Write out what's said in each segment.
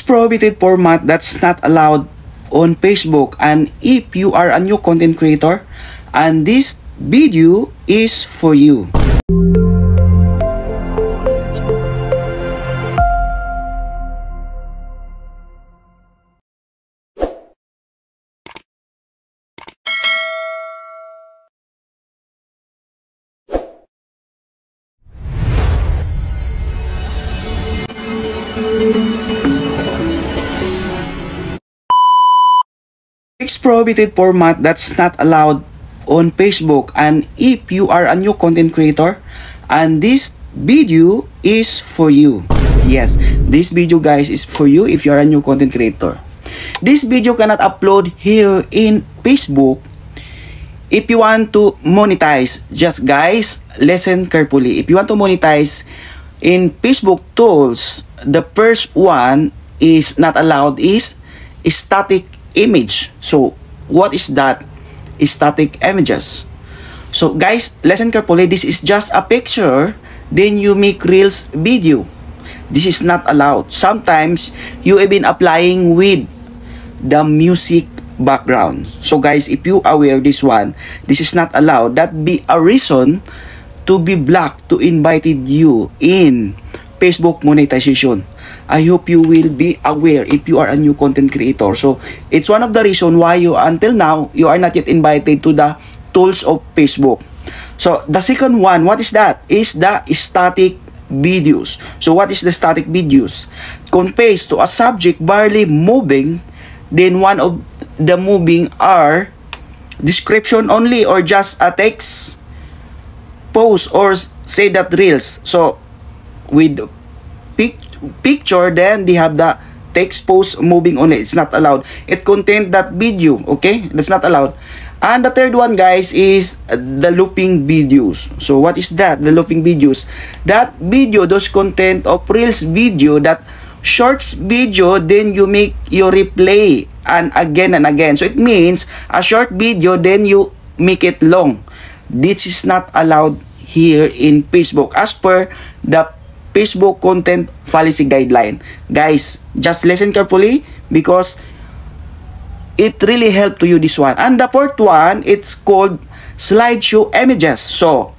Prohibited format that's not allowed on Facebook. And if you are a new content creator, and this video is for you. Prohibited format that's not allowed on Facebook. And if you are a new content creator, and this video is for you. Yes, this video guys is for you if you are a new content creator. This video cannot upload here in Facebook if you want to monetize. Just guys, listen carefully. If you want to monetize in Facebook tools, the first one is not allowed is static image. So what is that? Static images. So guys, listen carefully. This is just a picture, then you make reels video. This is not allowed. Sometimes you have been applying with the music background. So guys, if you aware this one, this is not allowed. That be a reason to be blocked to invited you in Facebook monetization. I hope you will be aware if you are a new content creator. So it's one of the reason why you until now you are not yet invited to the tools of Facebook. So the second one, what is that? Is the static videos. So what is the static videos? Conveys to a subject barely moving, then one of the moving are description only or just a text, post or say that reels. So with picture, then they have the text post moving only. It's not allowed. It contains that video. Okay, that's not allowed. And the third one guys is the looping videos. So what is that? The looping videos, that video, those content of reels video, that shorts video, then you make your replay and again. So it means a short video, then you make it long. This is not allowed here in Facebook as per the Facebook content policy guideline. Guys, just listen carefully because it really helped to you this one. And the fourth one, it's called slideshow images. So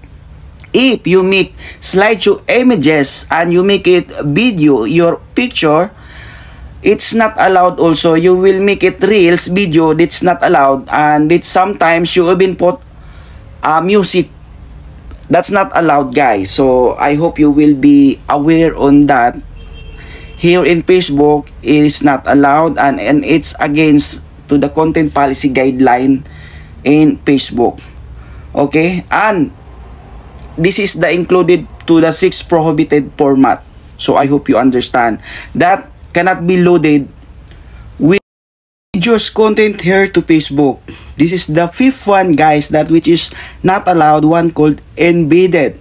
if you make slideshow images and you make it video, your picture, it's not allowed also. You will make it reels video, it's not allowed. And it's sometimes you have been put music, that's not allowed guys. So I hope you will be aware on that. Here in Facebook, it is not allowed and it's against to the content policy guideline in Facebook. Okay, and this is the included to the 6 prohibited format. So I hope you understand that cannot be loaded with just content here to Facebook. This is the 5th one guys, that which is not allowed, one called embedded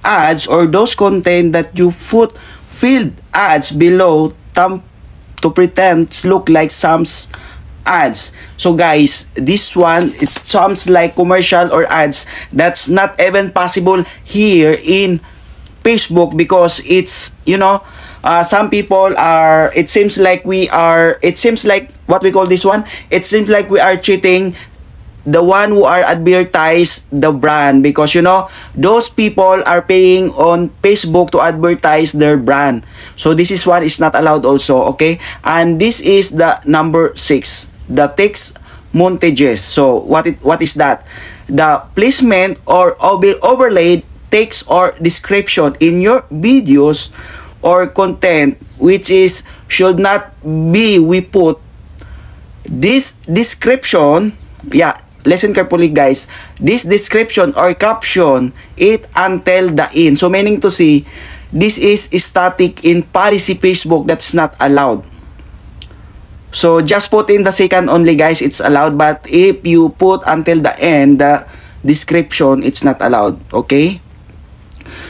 ads, or those content that you put filled ads below to pretend look like some ads. So guys, this one, it sounds like commercial or ads. That's not even possible here in Facebook because it's, you know, some people are, it seems like what we call this one, it seems like we are cheating the one who are advertise the brand, because you know those people are paying on Facebook to advertise their brand. So this is one is not allowed also. Okay, and this is the number 6, the text montages. So what is that? The placement or overlaid text or description in your videos or content, which is should not be we put this description. Yeah, listen carefully guys, this description or caption it until the end. So meaning to say, this is static in policy Facebook, that's not allowed. So just put in the second only guys, it's allowed, but if you put until the end the description, it's not allowed. Okay,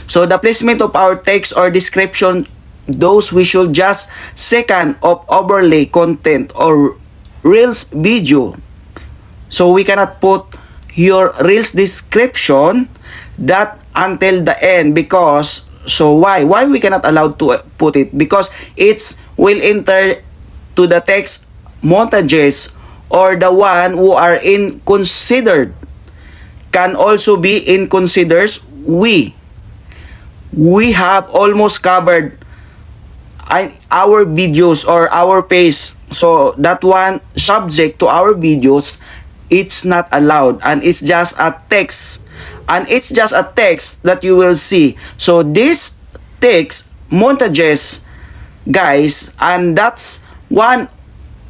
so the placement of our text or description, those we should just second of overlay content or reels video. So we cannot put your reels description that until the end, because So why we cannot allow to put it? Because it's will enter to the text montages, or the one who are in considered can also be in considers. We have almost covered our videos or our page, so that one subject to our videos, it's not allowed, and it's just a text, that you will see. So this text montages, guys, and that's one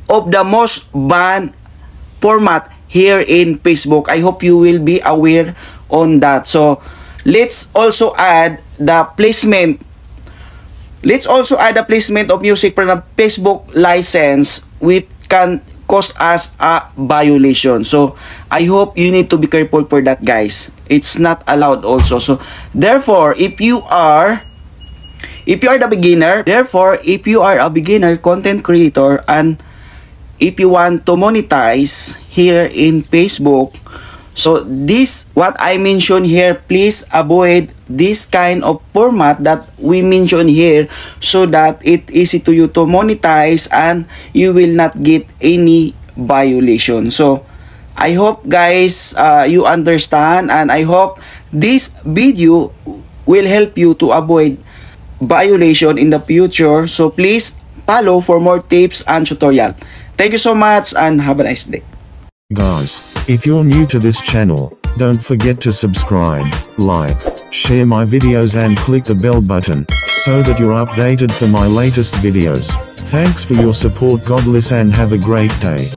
of the most banned format here in Facebook. I hope you will be aware on that. So let's also add the placement. Let's also add the placement of music from the Facebook license, which can cause us a violation. So I hope you need to be careful for that, guys. It's not allowed also. So therefore, if you are the beginner, if you are a beginner content creator, and if you want to monetize here in Facebook, so this what I mentioned here, please avoid this kind of format that we mention here, so that it easy to you to monetize and you will not get any violation. So I hope, guys, you understand, and I hope this video will help you to avoid violation in the future. So please follow for more tips and tutorial. Thank you so much and have a nice day. Guys, if you're new to this channel, don't forget to subscribe, like, share my videos and click the bell button, so that you're updated for my latest videos. Thanks for your support. God bless and have a great day.